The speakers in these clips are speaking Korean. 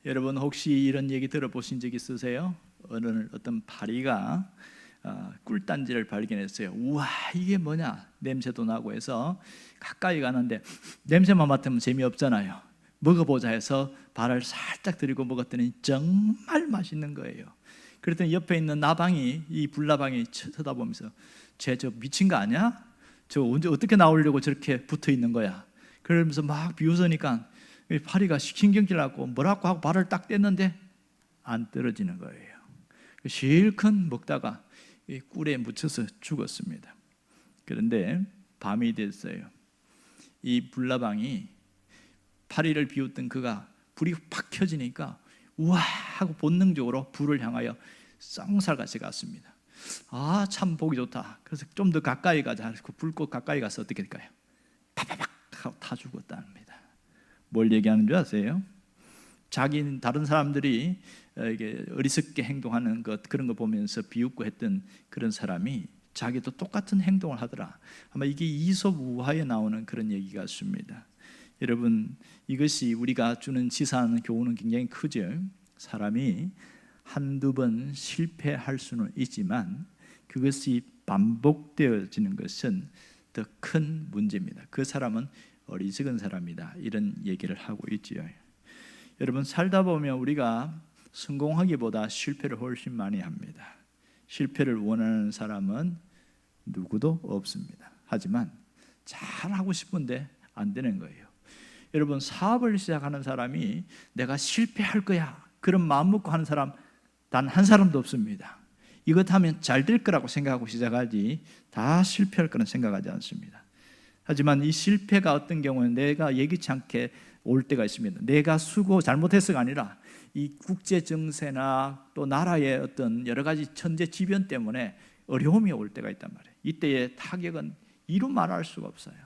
여러분 혹시 이런 얘기 들어보신 적 있으세요? 어떤 파리가 꿀단지를 발견했어요. 우와, 이게 뭐냐? 냄새도 나고 해서 가까이 가는데 냄새만 맡으면 재미없잖아요. 먹어보자 해서 발을 살짝 들이고 먹었더니 정말 맛있는 거예요. 그랬더니 옆에 있는 나방이, 이 불나방이 쳐다보면서 쟤 저 미친 거 아니야? 저 언제 어떻게 나오려고 저렇게 붙어 있는 거야? 그러면서 막 비웃으니까 파리가 신경질 나고 뭐라고 하고 발을 딱 뗐는데 안 떨어지는 거예요. 실컷 먹다가 꿀에 묻혀서 죽었습니다. 그런데 밤이 됐어요. 이 불나방이 파리를 비웃던 그가 불이 팍 켜지니까 우와 하고 본능적으로 불을 향하여 쌍살같이 갔습니다. 아, 참 보기 좋다. 그래서 좀 더 가까이 가자. 그 불꽃 가까이 가서 어떻게 될까요? 파파박 하고 다 죽었답니다. 뭘 얘기하는 줄 아세요? 다른 사람들이 이게 어리석게 행동하는 것, 그런 거 보면서 비웃고 했던 그런 사람이 자기도 똑같은 행동을 하더라. 아마 이게 이솝 우화에 나오는 그런 얘기 같습니다. 여러분, 이것이 우리가 주는 지사하는 교훈은 굉장히 크죠. 사람이 한두 번 실패할 수는 있지만 그것이 반복되어지는 것은 더 큰 문제입니다. 그 사람은 어리석은 사람이다, 이런 얘기를 하고 있지요. 여러분, 살다 보면 우리가 성공하기보다 실패를 훨씬 많이 합니다. 실패를 원하는 사람은 누구도 없습니다. 하지만 잘하고 싶은데 안 되는 거예요. 여러분, 사업을 시작하는 사람이 내가 실패할 거야 그런 마음 먹고 하는 사람 단 한 사람도 없습니다. 이것 하면 잘 될 거라고 생각하고 시작하지 다 실패할 거는 생각하지 않습니다. 하지만 이 실패가 어떤 경우는 내가 예기치 않게 올 때가 있습니다. 내가 잘못해서가 아니라 이 국제 정세나 또 나라의 어떤 여러 가지 천재지변 때문에 어려움이 올 때가 있단 말이에요. 이때의 타격은 이루 말할 수가 없어요.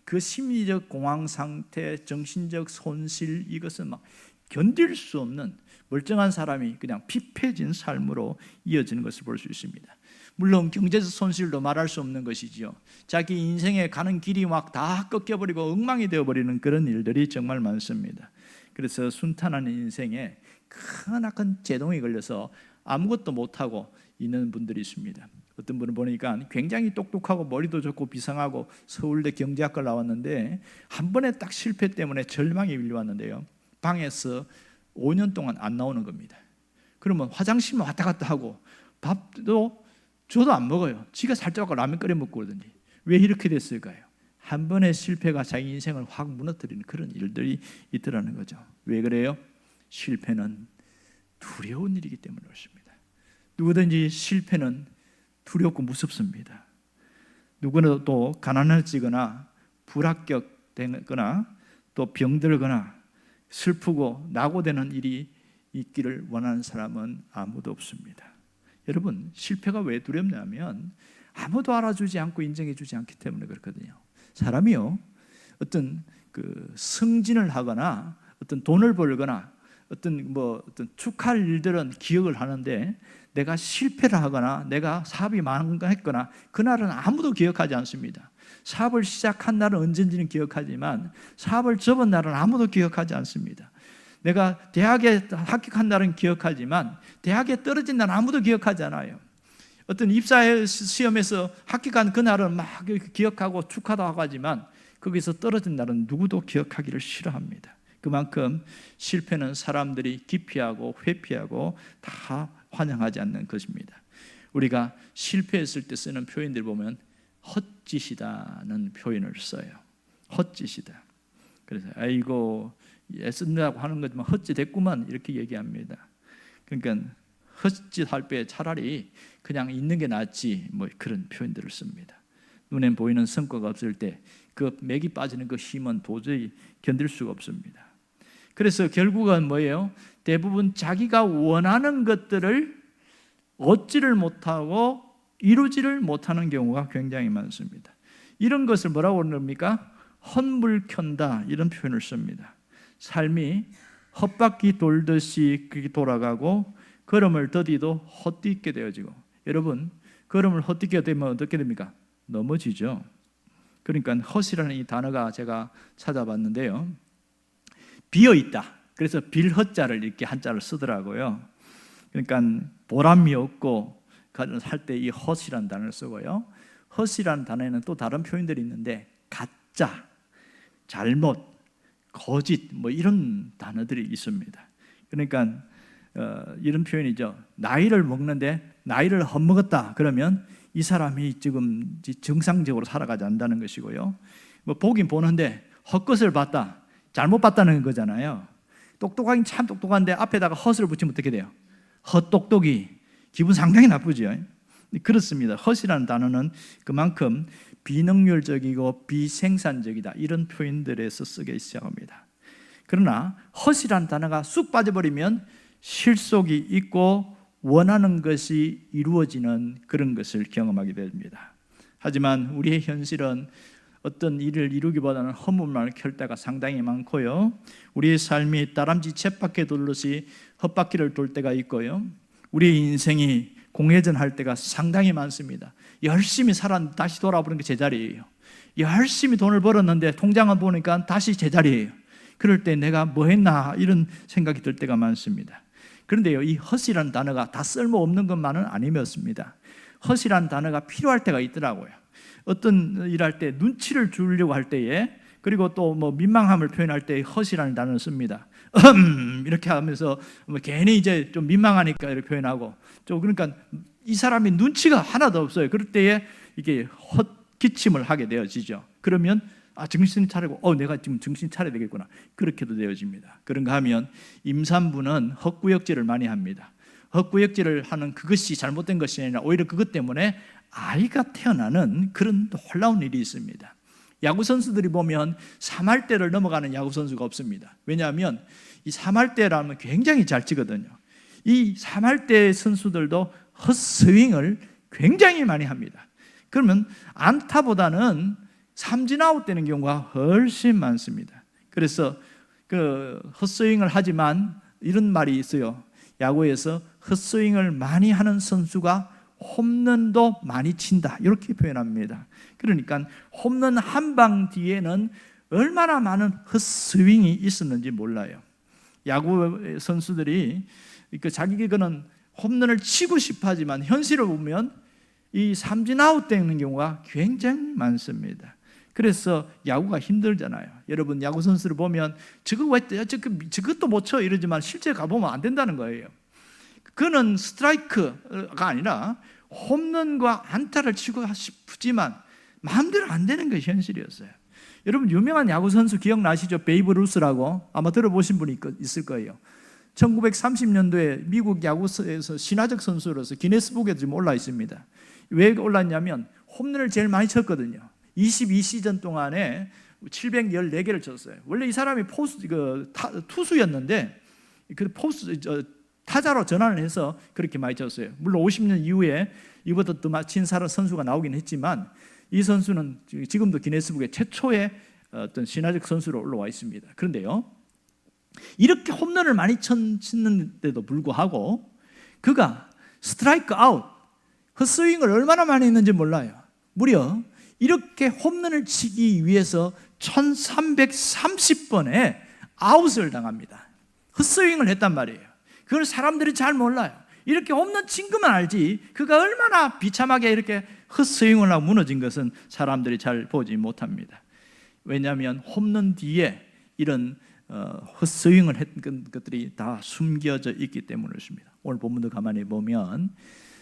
그 심리적 공황 상태, 정신적 손실, 이것은 막 견딜 수 없는, 멀쩡한 사람이 그냥 피폐해진 삶으로 이어지는 것을 볼 수 있습니다. 물론 경제적 손실도 말할 수 없는 것이지요. 자기 인생에 가는 길이 막 다 꺾여버리고 엉망이 되어버리는 그런 일들이 정말 많습니다. 그래서 순탄한 인생에 크나큰 제동이 걸려서 아무것도 못하고 있는 분들이 있습니다. 어떤 분을 보니까 굉장히 똑똑하고 머리도 좋고 비상하고 서울대 경제학과를 나왔는데 한 번에 딱 실패 때문에 절망이 밀려왔는데요. 방에서 5년 동안 안 나오는 겁니다. 그러면 화장실만 왔다 갔다 하고 밥도 줘도 안 먹어요. 지가 살쪄갖고 라면 끓여 먹고 그러든지. 왜 이렇게 됐을까요? 한 번의 실패가 자기 인생을 확 무너뜨리는 그런 일들이 있더라는 거죠. 왜 그래요? 실패는 두려운 일이기 때문에 그렇습니다. 누구든지 실패는 두렵고 무섭습니다. 누구는 또 가난해지거나 불합격되거나 또 병들거나 슬프고 낙오되는 일이 있기를 원하는 사람은 아무도 없습니다. 여러분, 실패가 왜 두렵냐면 아무도 알아주지 않고 인정해주지 않기 때문에 그렇거든요. 사람이요, 어떤 승진을 하거나 어떤 돈을 벌거나 어떤 축하할 일들은 기억을 하는데 내가 실패를 하거나 내가 사업이 망했거나 그날은 아무도 기억하지 않습니다. 사업을 시작한 날은 언젠지는 기억하지만 사업을 접은 날은 아무도 기억하지 않습니다. 내가 대학에 합격한 날은 기억하지만 대학에 떨어진 날은 아무도 기억하지 않아요. 어떤 입사 시험에서 합격한 그날은 막 기억하고 축하도 하고 하지만 거기서 떨어진 날은 누구도 기억하기를 싫어합니다. 그만큼 실패는 사람들이 기피하고 회피하고 다 환영하지 않는 것입니다. 우리가 실패했을 때 쓰는 표현들 보면 헛짓이다는 표현을 써요. 헛짓이다. 그래서 아이고 애쓴다고 하는 거지만 헛짓했구만 이렇게 얘기합니다. 그러니까 헛짓할 때 차라리 그냥 있는 게 낫지 뭐 그런 표현들을 씁니다. 눈에 보이는 성과가 없을 때 그 맥이 빠지는 그 힘은 도저히 견딜 수가 없습니다. 그래서 결국은 뭐예요? 대부분 자기가 원하는 것들을 얻지를 못하고 이루지를 못하는 경우가 굉장히 많습니다. 이런 것을 뭐라고 그럽니까? 헛물켠다 이런 표현을 씁니다. 삶이 헛바퀴 돌듯이 돌아가고 걸음을 더디도 헛디게 되어지고, 여러분 걸음을 헛디게 되면 어떻게 됩니까? 넘어지죠. 그러니까 헛이라는 이 단어가 제가 찾아봤는데요, 비어있다, 그래서 빌허자를 이렇게 한자를 쓰더라고요. 그러니까 보람이 없고 할 때 이 헛이라는 단어를 쓰고요. 헛이라는 단어에는 또 다른 표현들이 있는데 가짜, 잘못, 거짓 뭐 이런 단어들이 있습니다. 그러니까 이런 표현이죠. 나이를 먹는데 나이를 헛먹었다 그러면 이 사람이 지금 정상적으로 살아가지 않는다는 것이고요. 뭐 보긴 보는데 헛것을 봤다, 잘못 봤다는 거잖아요. 똑똑하긴 참 똑똑한데 앞에다가 헛을 붙이면 어떻게 돼요? 헛똑똑이. 기분 상당히 나쁘죠. 그렇습니다. 헛이라는 단어는 그만큼 비능률적이고 비생산적이다 이런 표현들에서 쓰기 시작합니다. 그러나 헛이라는 단어가 쑥 빠져버리면 실속이 있고 원하는 것이 이루어지는 그런 것을 경험하게 됩니다. 하지만 우리의 현실은 어떤 일을 이루기보다는 허물만을 켤 때가 상당히 많고요. 우리의 삶이 다람쥐 쳇바퀴 돌듯이 헛바퀴를 돌 때가 있고요. 우리의 인생이 공회전할 때가 상당히 많습니다. 열심히 살았는데 다시 돌아보는 게 제자리예요. 열심히 돈을 벌었는데 통장을 보니까 다시 제자리예요. 그럴 때 내가 뭐 했나 이런 생각이 들 때가 많습니다. 그런데요, 이 헛이라는 단어가 다 쓸모없는 것만은 아니었습니다. 헛이라는 단어가 필요할 때가 있더라고요. 어떤 일할 때 눈치를 주려고 할 때에, 그리고 또 뭐 민망함을 표현할 때 헛이라는 단어를 씁니다. 이렇게 하면서 괜히 이제 좀 민망하니까 이렇게 표현하고, 좀 그러니까 이 사람이 눈치가 하나도 없어요. 그럴 때에 이게 헛기침을 하게 되어지죠. 그러면 정신 차리고 내가 지금 정신 차려야 되겠구나, 그렇게도 되어집니다. 그런가 하면 임산부는 헛구역질을 많이 합니다. 헛구역질을 하는 그것이 잘못된 것이 아니라 오히려 그것 때문에 아이가 태어나는 그런 놀라운 일이 있습니다. 야구 선수들이 보면 3할대를 넘어가는 야구 선수가 없습니다. 왜냐하면 이 3할대라면 굉장히 잘 치거든요. 이 3할대 선수들도 헛스윙을 굉장히 많이 합니다. 그러면 안타보다는 삼진 아웃 되는 경우가 훨씬 많습니다. 그래서 그 헛스윙을 하지만 이런 말이 있어요. 야구에서 헛스윙을 많이 하는 선수가 홈런도 많이 친다, 이렇게 표현합니다. 그러니까 홈런 한 방 뒤에는 얼마나 많은 헛스윙이 있었는지 몰라요. 야구 선수들이 자기는 홈런을 치고 싶어 하지만 현실을 보면 이 삼진 아웃 되는 경우가 굉장히 많습니다. 그래서 야구가 힘들잖아요. 여러분 야구 선수를 보면 저것도 못 쳐 이러지만 실제 가보면 안 된다는 거예요. 그는 스트라이크가 아니라 홈런과 안타를 치고 싶지만 마음대로 안 되는 것이 현실이었어요. 여러분 유명한 야구 선수 기억나시죠? 베이브 루스라고 아마 들어보신 분이 있을 거예요. 1930년도에 미국 야구에서 신화적 선수로서 기네스북에 지금 올라 있습니다. 왜 올랐냐면 홈런을 제일 많이 쳤거든요. 22시즌 동안에 714개를 쳤어요. 원래 이 사람이 투수였는데 타자로 전환을 해서 그렇게 많이 쳤어요. 물론 50년 이후에 이보다 더 친 선수가 나오긴 했지만 이 선수는 지금도 기네스북에 최초의 어떤 신화적 선수로 올라와 있습니다. 그런데요, 이렇게 홈런을 많이 쳤는데도 불구하고 그가 스트라이크 아웃, 헛스윙을 얼마나 많이 했는지 몰라요. 무려 이렇게 홈런을 치기 위해서 1330번의 아웃을 당합니다. 헛스윙을 했단 말이에요. 그걸 사람들이 잘 몰라요. 이렇게 홈런 친 것만 알지 그가 얼마나 비참하게 이렇게 헛스윙을 하고 무너진 것은 사람들이 잘 보지 못합니다. 왜냐하면 홈런 뒤에 이런 헛스윙을 했던 것들이 다 숨겨져 있기 때문이었습니다. 오늘 본문도 가만히 보면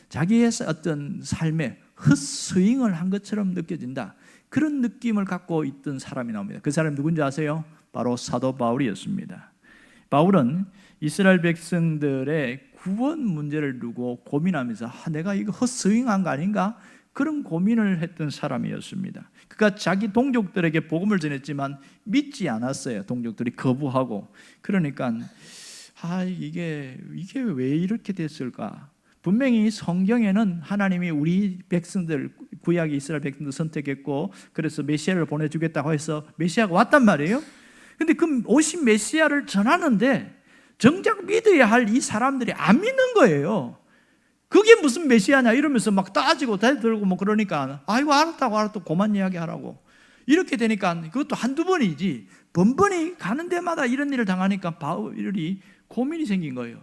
자기의 어떤 삶에 헛스윙을 한 것처럼 느껴진다, 그런 느낌을 갖고 있던 사람이 나옵니다. 그 사람이 누군지 아세요? 바로 사도 바울이었습니다. 바울은 이스라엘 백성들의 구원 문제를 두고 고민하면서 내가 이거 헛스윙한 거 아닌가? 그런 고민을 했던 사람이었습니다. 그가 자기 동족들에게 복음을 전했지만 믿지 않았어요. 동족들이 거부하고. 그러니까 이게 왜 이렇게 됐을까? 분명히 성경에는 하나님이 우리 백성들, 구약 이스라엘 백성들 선택했고 그래서 메시아를 보내주겠다고 해서 메시아가 왔단 말이에요. 근데 그 오신 메시아를 전하는데 정작 믿어야 할 이 사람들이 안 믿는 거예요. 그게 무슨 메시아냐 이러면서 막 따지고 대들고 뭐 그러니까 알았다고 그만 이야기하라고. 이렇게 되니까 그것도 한두 번이지 번번이 가는 데마다 이런 일을 당하니까 바울이 고민이 생긴 거예요.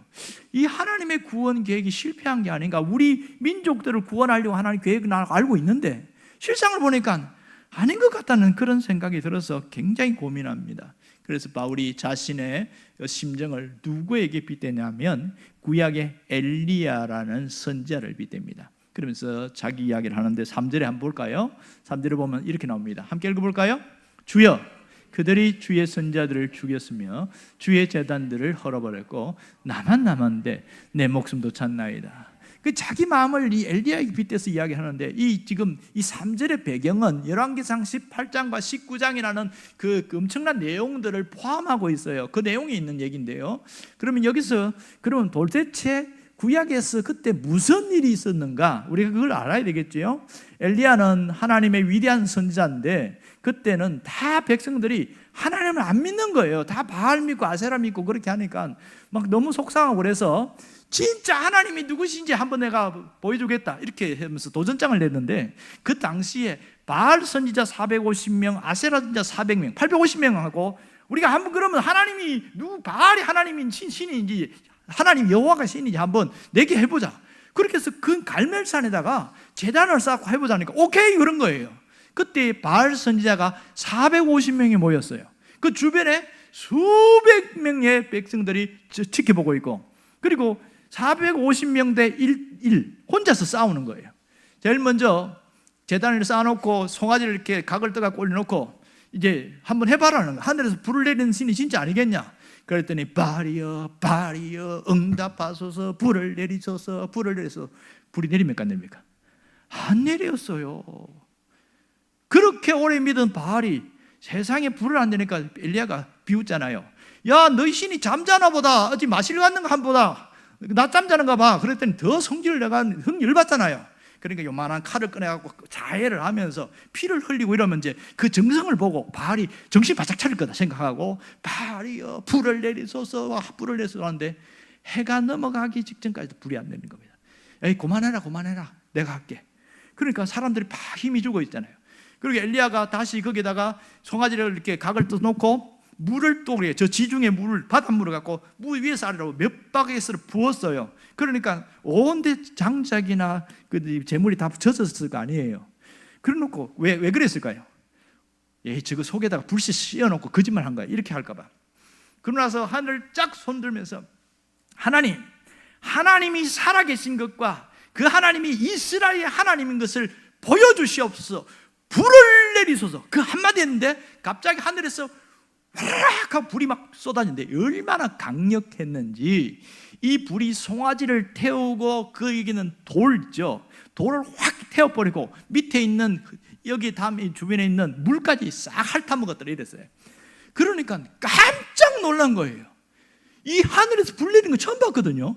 이 하나님의 구원 계획이 실패한 게 아닌가? 우리 민족들을 구원하려고 하나님 계획을 알고 있는데 실상을 보니까 아닌 것 같다는 그런 생각이 들어서 굉장히 고민합니다. 그래서 바울이 자신의 심정을 누구에게 빗대냐면 구약의 엘리야라는 선지자를 빗댑니다. 그러면서 자기 이야기를 하는데 3절에 한번 볼까요? 3절에 보면 이렇게 나옵니다. 함께 읽어볼까요? 주여, 그들이 주의 선지자들을 죽였으며 주의 제단들을 헐어버렸고 나만 남았는데 내 목숨도 찾나이다. 그 자기 마음을 이 엘리야에게 빗대서 이야기하는데 지금 이 3절의 배경은 열왕기상 18장과 19장이라는 그 엄청난 내용들을 포함하고 있어요. 그 내용이 있는 얘기인데요. 그러면 여기서 그러면 도대체 구약에서 그때 무슨 일이 있었는가? 우리가 그걸 알아야 되겠죠. 엘리야는 하나님의 위대한 선지자인데 그때는 다 백성들이 하나님을 안 믿는 거예요. 다 바알 믿고 아세라 믿고 그렇게 하니까 막 너무 속상하고 그래서 진짜 하나님이 누구신지 한번 내가 보여주겠다 이렇게 하면서 도전장을 냈는데 그 당시에 바알 선지자 450명, 아세라 선지자 400명, 850명하고 우리가 한번 그러면 하나님이 바알이 하나님인지 신인지 하나님 여호와가 신인지 한번 내게 해보자. 그렇게 해서 그 갈멜산에다가 제단을 쌓고 해보자니까 오케이 그런 거예요. 그때 바알 선지자가 450명이 모였어요. 그 주변에 수백 명의 백성들이 지켜보고 있고 그리고 450명 대 1 혼자서 싸우는 거예요. 제일 먼저 제단을 쌓아놓고 송아지를 이렇게 각을 떠갖고 올려놓고 이제 한번 해봐라는 거예요. 하늘에서 불을 내리는 신이 진짜 아니겠냐? 그랬더니 바알이여 바알이여 응답하소서 불을 내리소서 불을 내리소서. 불이 내립니까 안 내립니까? 안 내렸어요. 그렇게 오래 믿은 바알이 세상에 불을 안 내니까 엘리야가 비웃잖아요. 야 너희 신이 잠자나 보다 어찌 마실 갖는 거 한보다 낮잠 자는가 봐. 그랬더니 더 성질을 내가 흥열받잖아요. 그러니까 요만한 칼을 꺼내갖고 자해를 하면서 피를 흘리고 이러면 이제 그 정성을 보고 바알이 정신 바짝 차릴 거다 생각하고 바알이여 불을 내리소서 불을 내리소서 하는데 해가 넘어가기 직전까지도 불이 안 내리는 겁니다. 에이 그만해라 내가 할게. 그러니까 사람들이 막 힘이 주고 있잖아요. 그리고 엘리야가 다시 거기다가 송아지를 이렇게 각을 떠놓고 물을 또 그래요. 저 지중해 물을 바닷물을 갖고 물 위에서 아래로 몇 바게트를 부었어요. 그러니까 온 데 장작이나 그 재물이 다 젖었을 거 아니에요. 그래놓고 왜 그랬을까요? 저거 속에다가 불씨 씌워놓고 거짓말 한 거야. 이렇게 할까봐. 그러고 나서 하늘을 쫙 손들면서 하나님이 살아계신 것과 그 하나님이 이스라엘의 하나님인 것을 보여주시옵소서. 불을 내리소서. 그 한마디 했는데 갑자기 하늘에서 와락 불이 막 쏟아지는데 얼마나 강력했는지 이 불이 송아지를 태우고 거기는 돌죠. 돌을 확 태워버리고 밑에 있는 여기 다음 주변에 있는 물까지 싹 핥아먹었더라 이랬어요. 그러니까 깜짝 놀란 거예요. 이 하늘에서 불 내리는 거 처음 봤거든요.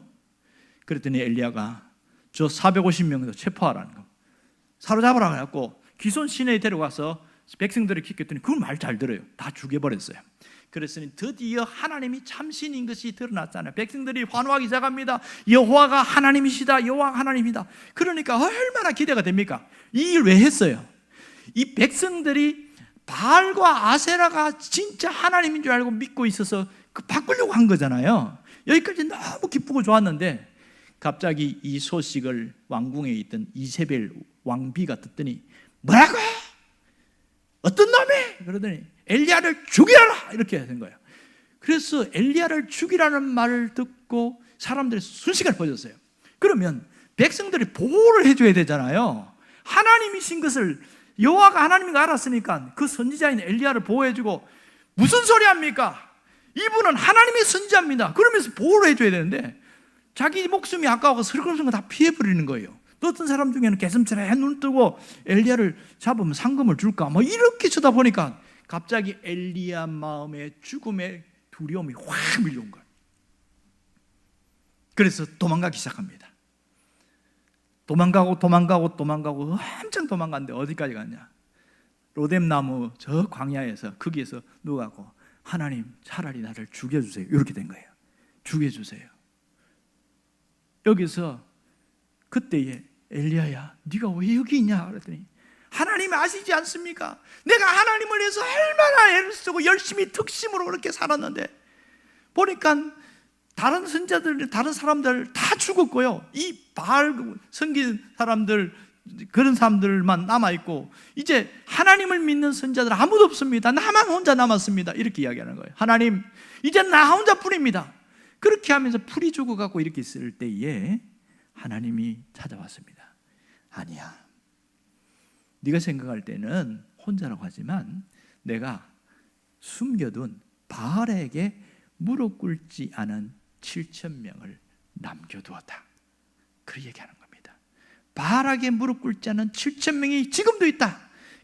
그랬더니 엘리야가 저 450명에서 체포하라는 거 사로잡으라 그래갖고 기손 시내에 데려가서 백성들을 키켰더니 그걸 말 잘 들어요. 다 죽여버렸어요. 그랬으니 드디어 하나님이 참신인 것이 드러났잖아요. 백성들이 환호하기 시작합니다. 여호와가 하나님이시다. 여호와가 하나님이다. 그러니까 얼마나 기대가 됩니까? 이 일 왜 했어요? 이 백성들이 바알과 아세라가 진짜 하나님인 줄 알고 믿고 있어서 바꾸려고 한 거잖아요. 여기까지 너무 기쁘고 좋았는데 갑자기 이 소식을 왕궁에 있던 이세벨 왕비가 듣더니 뭐라고? 어떤 놈이? 그러더니 엘리야를 죽이라 이렇게 된 거예요. 그래서 엘리야를 죽이라는 말을 듣고 사람들이 순식간에 퍼졌어요. 그러면 백성들이 보호를 해줘야 되잖아요. 하나님이신 것을 여호와가 하나님인 거 알았으니까 그 선지자인 엘리야를 보호해주고 무슨 소리 합니까? 이분은 하나님의 선지자입니다. 그러면서 보호를 해줘야 되는데 자기 목숨이 아까워서 슬금슬금 다 피해버리는 거예요. 또 어떤 사람 중에는 개슴츠레 눈 뜨고 엘리야를 잡으면 상금을 줄까 뭐 이렇게 쳐다보니까 갑자기 엘리야 마음에 죽음의 두려움이 확 밀려온 거예요. 그래서 도망가기 시작합니다. 도망가고 엄청 도망갔는데 어디까지 갔냐? 로뎀나무 저 광야에서 거기에서 누워가고 하나님 차라리 나를 죽여주세요 이렇게 된 거예요. 죽여주세요. 여기서 그때에 엘리야야 네가 왜 여기 있냐 그랬더니 하나님이 아시지 않습니까? 내가 하나님을 위해서 얼마나 애를 쓰고 열심히 특심으로 그렇게 살았는데 보니까 다른 선자들, 다른 사람들 다 죽었고요. 이 바알 섬긴 사람들, 그런 사람들만 남아있고 이제 하나님을 믿는 선자들 아무도 없습니다. 나만 혼자 남았습니다. 이렇게 이야기하는 거예요. 하나님, 이제 나 혼자뿐입니다. 그렇게 하면서 풀이 죽어가고 이렇게 있을 때에 하나님이 찾아왔습니다. 아니야, 네가 생각할 때는 혼자라고 하지만 내가 숨겨둔 바알에게 무릎 꿇지 않은 7,000명을 남겨두었다. 그 얘기하는 겁니다. 바알에게 무릎 꿇지 않은 7,000명이 지금도 있다.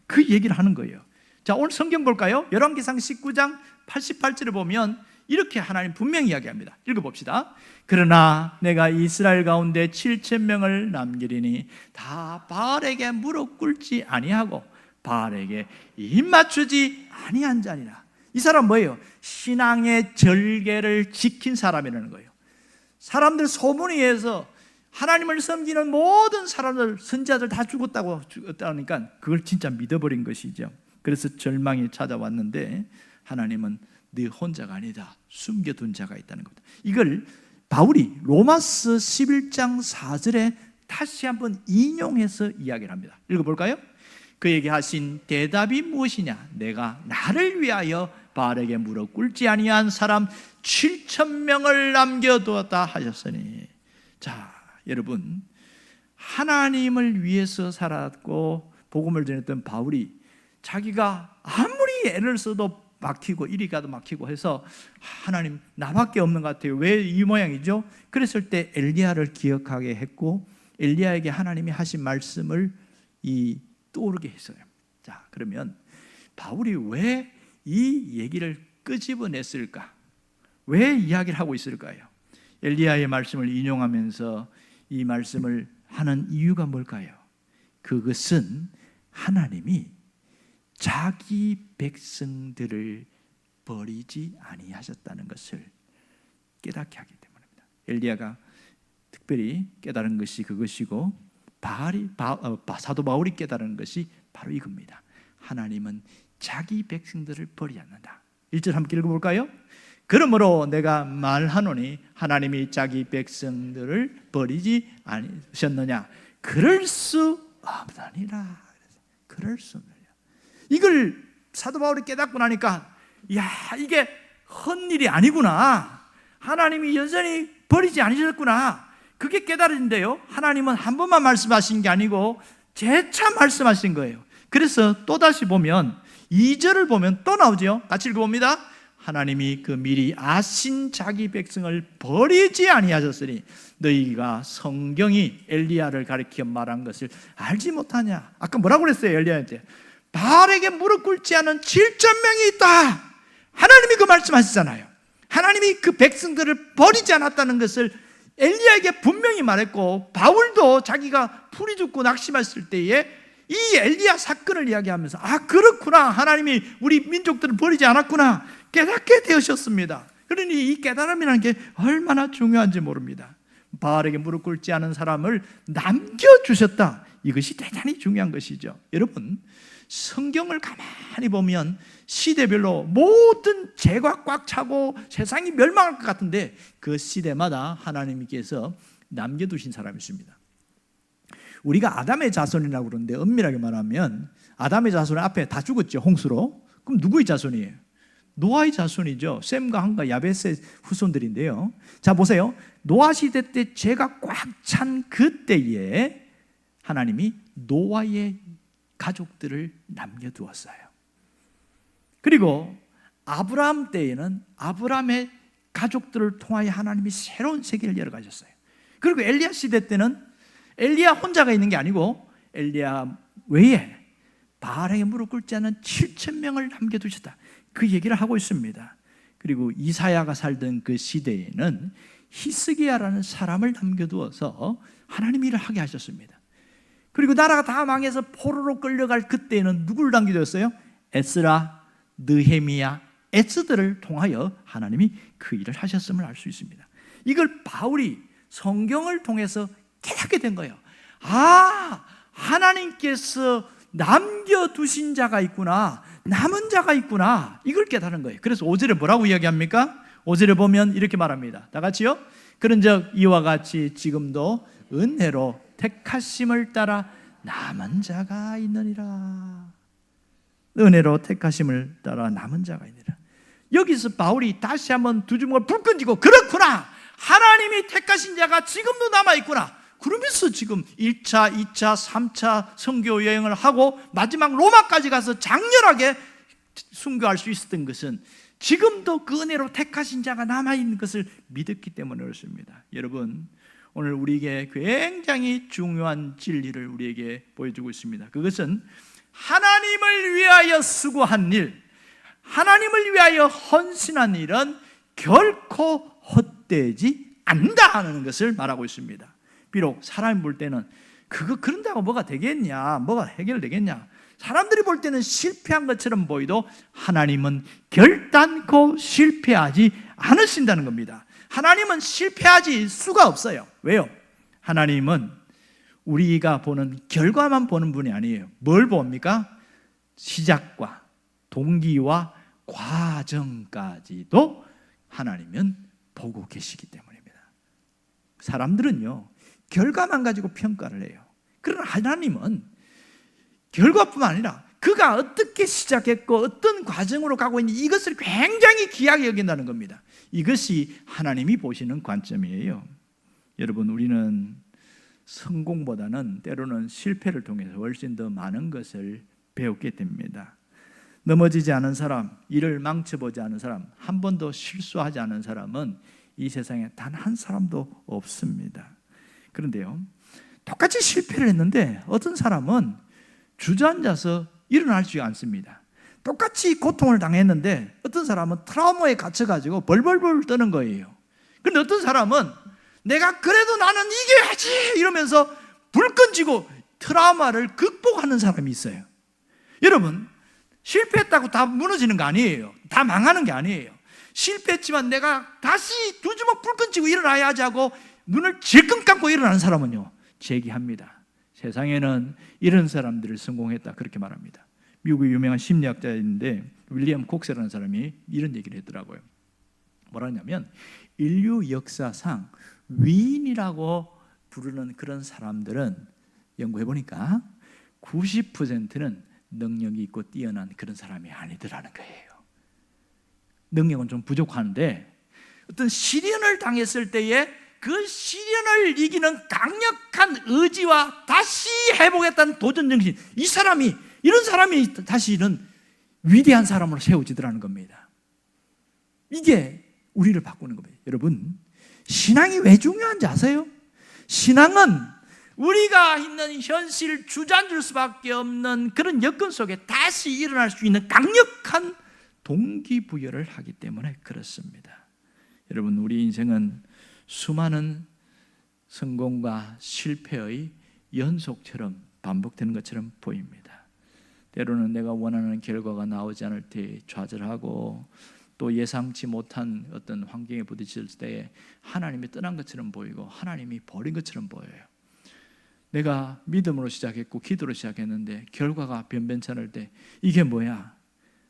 그 얘기를 하는 거예요. 자, 오늘 성경 볼까요? 열왕기상 19장 88절을 보면 이렇게 하나님 분명히 이야기합니다. 읽어봅시다. 그러나 내가 이스라엘 가운데 7,000명을 남기리니 다 바알에게 무릎 꿇지 아니하고 바알에게 입 맞추지 아니한 자니라. 이 사람 뭐예요? 신앙의 절개를 지킨 사람이라는 거예요. 사람들 소문에 의해서 하나님을 섬기는 모든 사람들, 선지자들 다 죽었다니까 그걸 진짜 믿어버린 것이죠. 그래서 절망이 찾아왔는데 하나님은 네 혼자가 아니다, 숨겨둔 자가 있다는 겁니다. 이걸 바울이 로마서 11장 4절에 다시 한번 인용해서 이야기를 합니다. 읽어볼까요? 그에게 하신 대답이 무엇이냐? 내가 나를 위하여 바알에게 무릎 꿇지 아니한 사람 7,000명을 남겨두었다 하셨으니. 자, 여러분, 하나님을 위해서 살았고 복음을 전했던 바울이 자기가 아무리 애를 써도 막히고 이리 가도 막히고 해서 하나님 나밖에 없는 것 같아요. 왜 이 모양이죠? 그랬을 때 엘리야를 기억하게 했고 엘리야에게 하나님이 하신 말씀을 떠오르게 했어요. 자, 그러면 바울이 왜 이 얘기를 끄집어냈을까? 왜 이야기를 하고 있을까요? 엘리야의 말씀을 인용하면서 이 말씀을 하는 이유가 뭘까요? 그것은 하나님이 자기 백성들을 버리지 아니하셨다는 것을 깨닫게 하기 때문입니다. 엘리야가 특별히 깨달은 것이 그것이고 사도 바울이 깨달은 것이 바로 이겁니다. 하나님은 자기 백성들을 버리지 않는다. 1절 함께 읽어볼까요? 그러므로 내가 말하노니 하나님이 자기 백성들을 버리지 않으셨느냐? 그럴 수 없느니라. 그럴 수 없느니라. 이걸 사도 바울이 깨닫고 나니까 야, 이게 헛일이 아니구나. 하나님이 여전히 버리지 않으셨구나. 그게 깨달아진대요. 하나님은 한 번만 말씀하신 게 아니고 재차 말씀하신 거예요. 그래서 또다시 보면 2절을 보면 또 나오죠. 같이 읽어봅니다. 하나님이 그 미리 아신 자기 백성을 버리지 아니하셨으니 너희가 성경이 엘리야를 가리켜 말한 것을 알지 못하냐. 아까 뭐라고 그랬어요? 엘리야한테 바알에게 무릎 꿇지 않은 7,000명이 있다. 하나님이 그 말씀하시잖아요. 하나님이 그 백성들을 버리지 않았다는 것을 엘리야에게 분명히 말했고 바울도 자기가 풀이 죽고 낙심했을 때에 이 엘리야 사건을 이야기하면서 아, 그렇구나, 하나님이 우리 민족들을 버리지 않았구나 깨닫게 되셨습니다. 그러니 이 깨달음이라는 게 얼마나 중요한지 모릅니다. 바알에게 무릎 꿇지 않은 사람을 남겨주셨다. 이것이 대단히 중요한 것이죠. 여러분, 성경을 가만히 보면 시대별로 모든 죄가 꽉 차고 세상이 멸망할 것 같은데 그 시대마다 하나님께서 남겨두신 사람이 있습니다. 우리가 아담의 자손이라고 그러는데 엄밀하게 말하면 아담의 자손은 앞에 다 죽었죠, 홍수로. 그럼 누구의 자손이에요? 노아의 자손이죠. 셈과 함과 야벳의 후손들인데요. 자, 보세요. 노아 시대 때 죄가 꽉 찬 그때에 하나님이 노아의 가족들을 남겨두었어요. 그리고 아브라함 때에는 아브라함의 가족들을 통하여 하나님이 새로운 세계를 열어가셨어요. 그리고 엘리야 시대 때는 엘리야 혼자가 있는 게 아니고 엘리야 외에 바알에게 무릎 꿇지 않은 7,000명을 남겨두셨다. 그 얘기를 하고 있습니다. 그리고 이사야가 살던 그 시대에는 히스기야라는 사람을 남겨두어서 하나님 일을 하게 하셨습니다. 그리고 나라가 다 망해서 포로로 끌려갈 그때에는 누구를 남겨두었어요? 에스라, 느헤미야, 에스더를 통하여 하나님이 그 일을 하셨음을 알 수 있습니다. 이걸 바울이 성경을 통해서 깨닫게 된 거예요. 아, 하나님께서 남겨두신 자가 있구나, 남은 자가 있구나, 이걸 깨달은 거예요. 그래서 5절에 뭐라고 이야기합니까? 5절에 보면 이렇게 말합니다. 다 같이요. 그런즉 이와 같이 지금도 은혜로 택하심을 따라 남은 자가 있느니라. 은혜로 택하심을 따라 남은 자가 있느니라. 여기서 바울이 다시 한번 두 주먹을 불 끈지고, 그렇구나, 하나님이 택하신 자가 지금도 남아있구나, 그러면서 지금 1차, 2차, 3차 선교 여행을 하고 마지막 로마까지 가서 장렬하게 순교할 수 있었던 것은 지금도 그 은혜로 택하신 자가 남아있는 것을 믿었기 때문에 그렇습니다. 여러분, 오늘 우리에게 굉장히 중요한 진리를 우리에게 보여주고 있습니다. 그것은 하나님을 위하여 수고한 일, 하나님을 위하여 헌신한 일은 결코 헛되지 않는다는 것을 말하고 있습니다. 비록 사람이 볼 때는 그런다고 뭐가 되겠냐, 뭐가 해결되겠냐, 사람들이 볼 때는 실패한 것처럼 보이도 하나님은 결단코 실패하지 않으신다는 겁니다. 하나님은 실패하지 수가 없어요. 왜요? 하나님은 우리가 보는 결과만 보는 분이 아니에요. 뭘 봅니까? 시작과 동기와 과정까지도 하나님은 보고 계시기 때문입니다. 사람들은요, 결과만 가지고 평가를 해요. 그러나 하나님은 결과뿐만 아니라 그가 어떻게 시작했고 어떤 과정으로 가고 있는지 이것을 굉장히 귀하게 여긴다는 겁니다. 이것이 하나님이 보시는 관점이에요. 여러분, 우리는 성공보다는 때로는 실패를 통해서 훨씬 더 많은 것을 배우게 됩니다. 넘어지지 않은 사람, 일을 망쳐보지 않은 사람, 한 번도 실수하지 않은 사람은 이 세상에 단 한 사람도 없습니다. 그런데요, 똑같이 실패를 했는데 어떤 사람은 주저앉아서 일어나지 않습니다. 똑같이 고통을 당했는데 어떤 사람은 트라우마에 갇혀가지고 벌벌벌 떠는 거예요. 그런데 어떤 사람은 내가 그래도 나는 이겨야지 이러면서 불 끈지고 트라우마를 극복하는 사람이 있어요. 여러분, 실패했다고 다 무너지는 거 아니에요. 다 망하는 게 아니에요. 실패했지만 내가 다시 두 주먹 불 끈지고 일어나야지 하고 눈을 질끈 감고 일어나는 사람은요, 재기합니다. 세상에는 이런 사람들을 성공했다, 그렇게 말합니다. 미국의 유명한 심리학자인데 윌리엄 콕스라는 사람이 이런 얘기를 했더라고요. 뭐라냐면 인류 역사상 위인이라고 부르는 그런 사람들은 연구해 보니까 90%는 능력이 있고 뛰어난 그런 사람이 아니더라는 거예요. 능력은 좀 부족한데 어떤 시련을 당했을 때에 그 시련을 이기는 강력한 의지와 다시 해보겠다는 도전정신, 이런 사람이 다시는 위대한 사람으로 세워지더라는 겁니다. 이게 우리를 바꾸는 겁니다. 여러분, 신앙이 왜 중요한지 아세요? 신앙은 우리가 있는 현실 주저앉을 수밖에 없는 그런 여건 속에 다시 일어날 수 있는 강력한 동기부여를 하기 때문에 그렇습니다. 여러분, 우리 인생은 수많은 성공과 실패의 연속처럼 반복되는 것처럼 보입니다. 때로는 내가 원하는 결과가 나오지 않을 때 좌절하고 또 예상치 못한 어떤 환경에 부딪힐 때 하나님이 떠난 것처럼 보이고 하나님이 버린 것처럼 보여요. 내가 믿음으로 시작했고 기도로 시작했는데 결과가 변변찮을 때 이게 뭐야?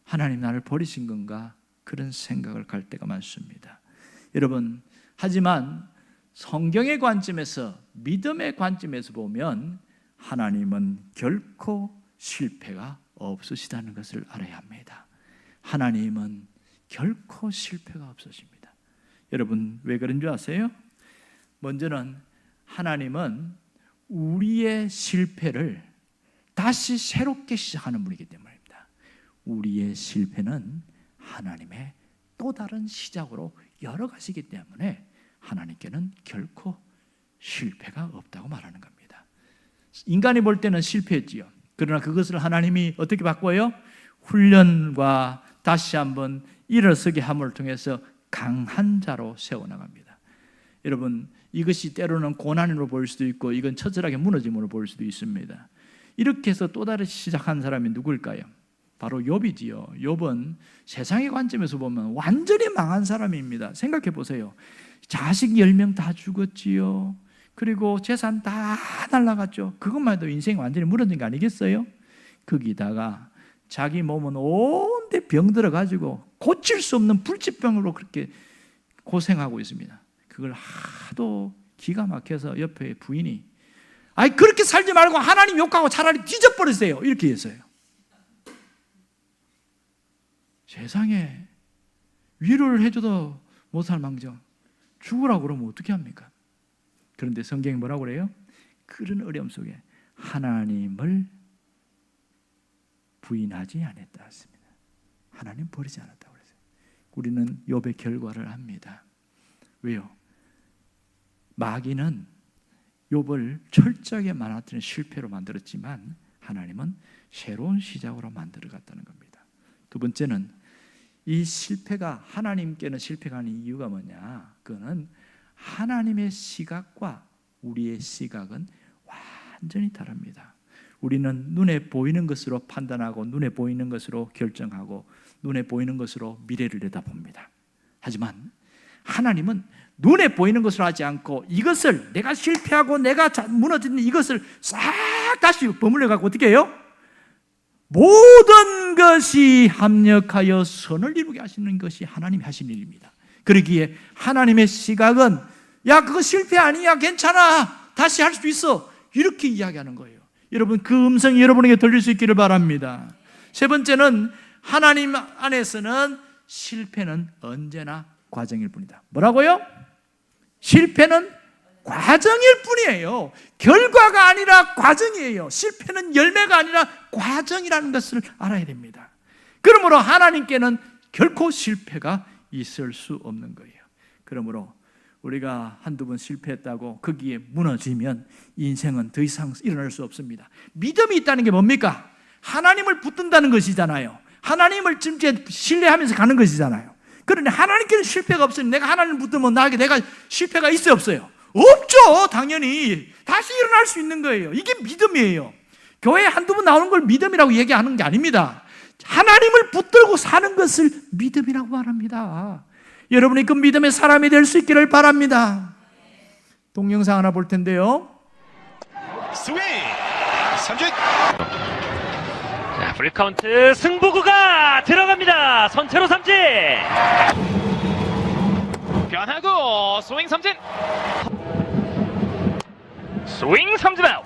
하나님 나를 버리신 건가? 그런 생각을 갈 때가 많습니다. 여러분, 하지만 성경의 관점에서, 믿음의 관점에서 보면 하나님은 결코 실패가 없으시다는 것을 알아야 합니다. 하나님은 결코 실패가 없으십니다. 여러분, 왜 그런 줄 아세요? 먼저는 하나님은 우리의 실패를 다시 새롭게 시작하는 분이기 때문입니다. 우리의 실패는 하나님의 또 다른 시작으로 열어가시기 때문에 하나님께는 결코 실패가 없다고 말하는 겁니다. 인간이 볼 때는 실패했지요. 그러나 그것을 하나님이 어떻게 바꿔요? 훈련과 다시 한번 일어서게 함을 통해서 강한 자로 세워나갑니다. 여러분, 이것이 때로는 고난으로 보일 수도 있고 이건 처절하게 무너짐으로 보일 수도 있습니다. 이렇게 해서 또 다시 시작한 사람이 누구일까요? 바로 욥이지요. 욥은 세상의 관점에서 보면 완전히 망한 사람입니다. 생각해 보세요. 자식 10명 다 죽었지요. 그리고 재산 다 날라갔죠. 그것만 해도 인생이 완전히 무너진 거 아니겠어요? 거기다가 자기 몸은 온데 병들어 가지고 고칠 수 없는 불치병으로 그렇게 고생하고 있습니다. 그걸 하도 기가 막혀서 옆에 부인이 아이 그렇게 살지 말고 하나님 욕하고 차라리 뒤져버리세요 이렇게 했어요. 세상에 위로를 해줘도 못할 망정 죽으라고 그러면 어떻게 합니까? 그런데 성경이 뭐라고 그래요? 그런 어려움 속에 하나님을 부인하지 않았다 했습니다. 하나님 버리지 않았다고 그랬어요. 우리는 욥의 결과를 압니다. 왜요? 마귀는 욥을 철저하게 망가뜨린 실패로 만들었지만 하나님은 새로운 시작으로 만들어갔다는 겁니다. 두 번째는 이 실패가 하나님께는 실패가 아닌 이유가 뭐냐? 그거는 하나님의 시각과 우리의 시각은 완전히 다릅니다. 우리는 눈에 보이는 것으로 판단하고 눈에 보이는 것으로 결정하고 눈에 보이는 것으로 미래를 내다봅니다. 하지만 하나님은 눈에 보이는 것으로 하지 않고 이것을 내가 실패하고 내가 무너지는 이것을 싹 다시 버물려 갖고 어떻게 해요? 모든 것이 합력하여 선을 이루게 하시는 것이 하나님이 하신 일입니다. 그러기에 하나님의 시각은 야 그거 실패 아니야 괜찮아 다시 할 수 있어 이렇게 이야기하는 거예요. 여러분 그 음성이 여러분에게 들릴 수 있기를 바랍니다. 세 번째는 하나님 안에서는 실패는 언제나 과정일 뿐이다. 뭐라고요? 실패는 과정일 뿐이에요. 결과가 아니라 과정이에요. 실패는 열매가 아니라 과정이라는 것을 알아야 됩니다. 그러므로 하나님께는 결코 실패가 있을 수 없는 거예요. 그러므로 우리가 한두 번 실패했다고 거기에 무너지면 인생은 더 이상 일어날 수 없습니다. 믿음이 있다는 게 뭡니까? 하나님을 붙든다는 것이잖아요. 하나님을 지금 신뢰하면서 가는 것이잖아요. 그런데 하나님께는 실패가 없으니 내가 하나님을 붙들면 나에게 내가 실패가 있어요 없어요? 없죠. 당연히 다시 일어날 수 있는 거예요. 이게 믿음이에요. 교회에 한두 번 나오는 걸 믿음이라고 얘기하는 게 아닙니다. 하나님을 붙들고 사는 것을 믿음이라고 말합니다. 여러분이 그 믿음의 사람이 될 수 있기를 바랍니다. 동영상 하나 볼 텐데요. 스윙! 삼진! 자, 풀카운트 승부구가 들어갑니다. 선체로 삼진. 변하고 스윙 삼진! 스윙 삼진 아웃.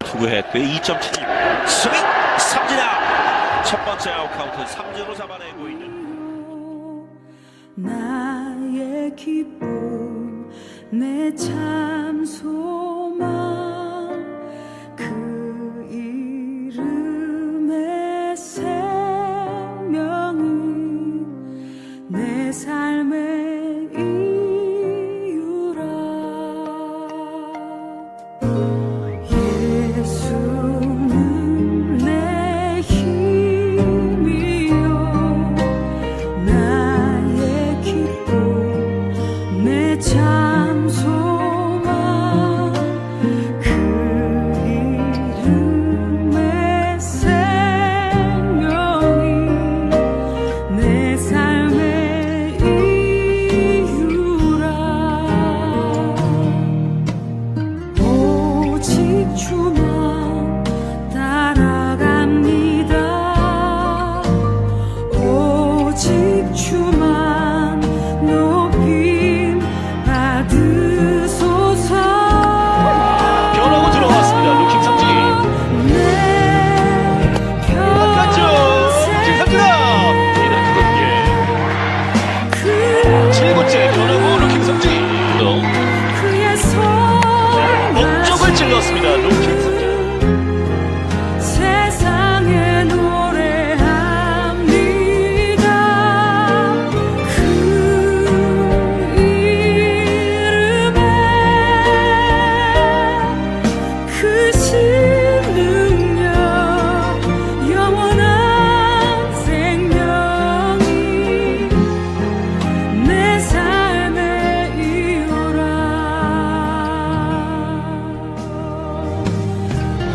투구했고요. 2.7 스윙 삼진 아웃. 첫 번째 아웃 카운트 3진으로 잡아내고 있는 나의 기쁨 내 참 소망 그 이름의 생명이 내 삶의 이유라 예수는 내 힘이요 나의 기쁨 내 참 소망 그 이름의 생명이 내 삶의 이유라 오직 주만 따라갑니다 오직 주만 높임 받으소서 변하고 들어왔습니다. 루킹 삼진! 내 바깥쪽! 루킹 삼진 아웃! 이런 그 7구째 변하고 루킹 삼진! 그의 목적을 찔렀습니다. 루킹 삼진! 세상에 노래합니다 그 이름에 크신 능력 영원한 생명이 내 삶의 이유라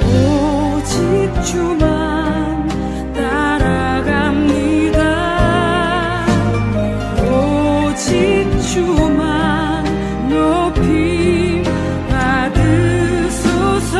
오직 주만 따라갑니다 오직 주만 높임 받으소서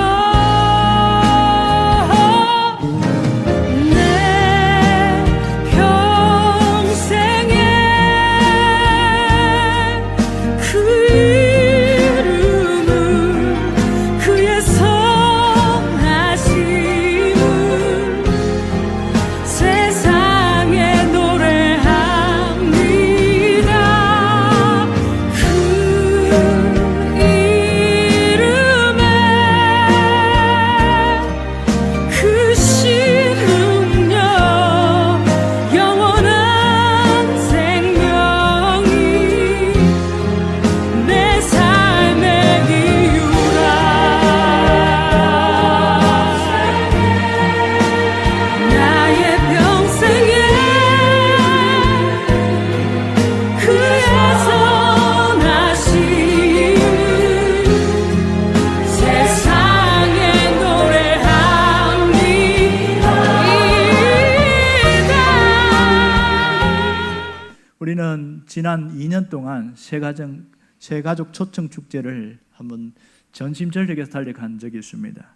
지난 2년 동안 새가족 초청 축제를 한번 전심전력에서 달려간 적이 있습니다.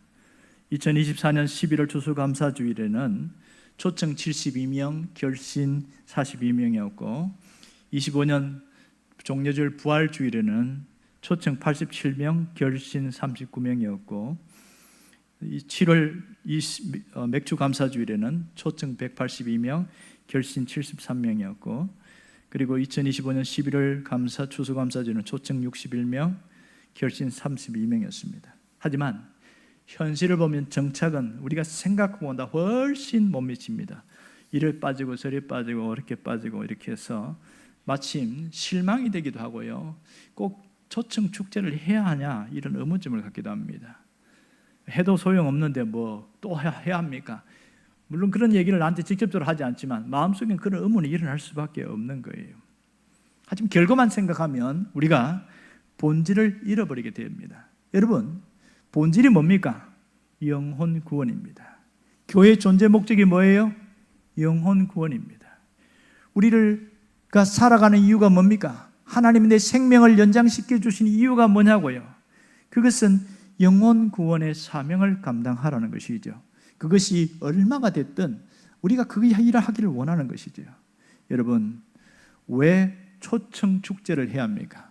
2024년 11월 추수감사주일에는 초청 72명, 결신 42명이었고 25년 종려주일 부활주일에는 초청 87명, 결신 39명이었고 7월 맥주감사주일에는 초청 182명, 결신 73명이었고 그리고 2025년 11월 추수감사주일은 초청 61명, 결신 32명이었습니다. 하지만 현실을 보면 정착은 우리가 생각보다 훨씬 못 미칩니다. 이를 빠지고 저리 빠지고 이렇게 빠지고 이렇게 해서 마침 실망이 되기도 하고요. 꼭 초청 축제를 해야 하냐 이런 의문점을 갖기도 합니다. 해도 소용없는데 뭐 또 해야 합니까? 물론 그런 얘기를 나한테 직접적으로 하지 않지만 마음속엔 그런 의문이 일어날 수밖에 없는 거예요. 하지만 결과만 생각하면 우리가 본질을 잃어버리게 됩니다. 여러분, 본질이 뭡니까? 영혼 구원입니다. 교회의 존재 목적이 뭐예요? 영혼 구원입니다. 우리가 살아가는 이유가 뭡니까? 하나님이 내 생명을 연장시켜 주신 이유가 뭐냐고요? 그것은 영혼 구원의 사명을 감당하라는 것이죠. 그것이 얼마가 됐든 우리가 그 일을 하기를 원하는 것이죠. 여러분, 왜 초청 축제를 해야 합니까?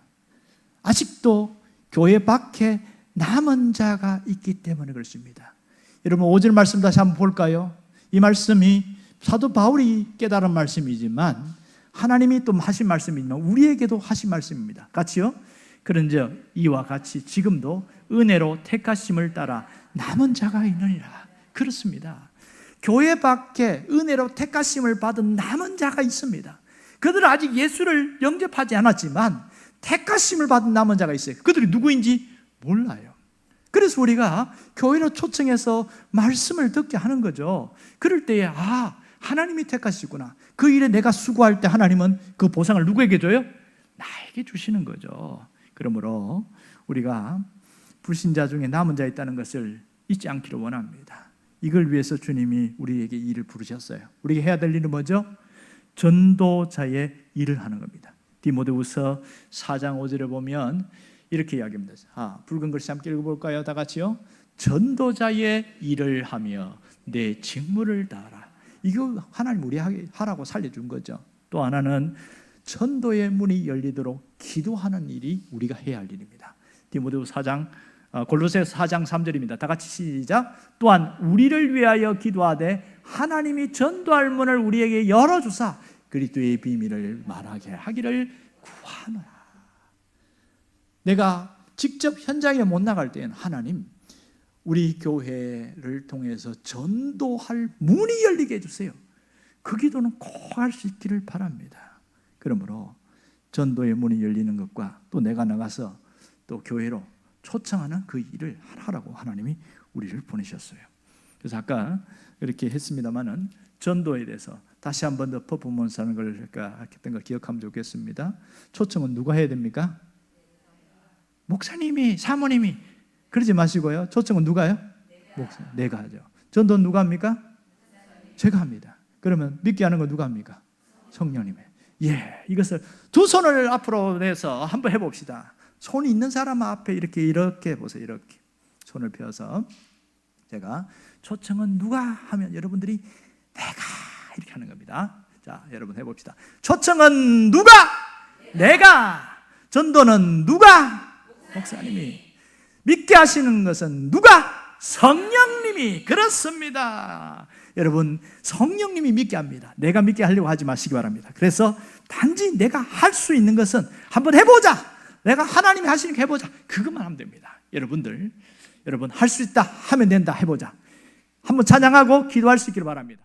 아직도 교회 밖에 남은 자가 있기 때문에 그렇습니다. 여러분 5절 말씀 다시 한번 볼까요? 이 말씀이 사도 바울이 깨달은 말씀이지만 하나님이 또 하신 말씀이지만 우리에게도 하신 말씀입니다. 같이요? 그런즉 이와 같이 지금도 은혜로 택하심을 따라 남은 자가 있느니라. 그렇습니다. 교회 밖에 은혜로 택하심을 받은 남은 자가 있습니다. 그들은 아직 예수를 영접하지 않았지만 택하심을 받은 남은 자가 있어요. 그들이 누구인지 몰라요. 그래서 우리가 교회로 초청해서 말씀을 듣게 하는 거죠. 그럴 때에 하나님이 택하시구나. 그 일에 내가 수고할 때 하나님은 그 보상을 누구에게 줘요? 나에게 주시는 거죠. 그러므로 우리가 불신자 중에 남은 자 있다는 것을 잊지 않기를 원합니다. 이걸 위해서 주님이 우리에게 일을 부르셨어요. 우리가 해야 될 일은 뭐죠? 전도자의 일을 하는 겁니다. 디모데후서 4장 5절에 보면 이렇게 이야기합니다. 붉은 글씨 함께 읽어볼까요? 다 같이요. 전도자의 일을 하며 내 직무를 다하라. 이거 하나님 우리 하라고 살려준 거죠. 또 하나는 전도의 문이 열리도록 기도하는 일이 우리가 해야 할 일입니다. 디모데후서 4장 골로새서 4장 3절입니다. 다 같이 시작. 또한 우리를 위하여 기도하되 하나님이 전도할 문을 우리에게 열어주사 그리스도의 비밀을 말하게 하기를 구하노라. 내가 직접 현장에 못 나갈 때는 하나님 우리 교회를 통해서 전도할 문이 열리게 해주세요. 그 기도는 꼭 할 수 있기를 바랍니다. 그러므로 전도의 문이 열리는 것과 또 내가 나가서 또 교회로 초청하는 그 일을 하라고 하나님이 우리를 보내셨어요. 그래서 아까 이렇게 했습니다만은 전도에 대해서 다시 한 번 더 퍼포먼스 하는 걸 했던 거 기억하면 좋겠습니다. 초청은 누가 해야 됩니까? 목사님이, 사모님이. 그러지 마시고요. 초청은 누가요? 목사, 내가 하죠. 전도는 누가 합니까? 제가 합니다. 그러면 믿게 하는 건 누가 합니까? 성령님의. 이것을 두 손을 앞으로 내서 한번 해봅시다. 손이 있는 사람 앞에 이렇게 보세요. 이렇게 손을 펴서 제가 초청은 누가 하면 여러분들이 내가 이렇게 하는 겁니다. 자, 여러분 해봅시다. 초청은 누가? 내가. 전도는 누가? 목사님이. 믿게 하시는 것은 누가? 성령님이. 그렇습니다. 여러분 성령님이 믿게 합니다. 내가 믿게 하려고 하지 마시기 바랍니다. 그래서 단지 내가 할 수 있는 것은 한번 해보자. 내가 하나님이 하시니까 해보자. 그것만 하면 됩니다. 여러분 할 수 있다 하면 된다. 해보자. 한번 찬양하고 기도할 수 있기를 바랍니다.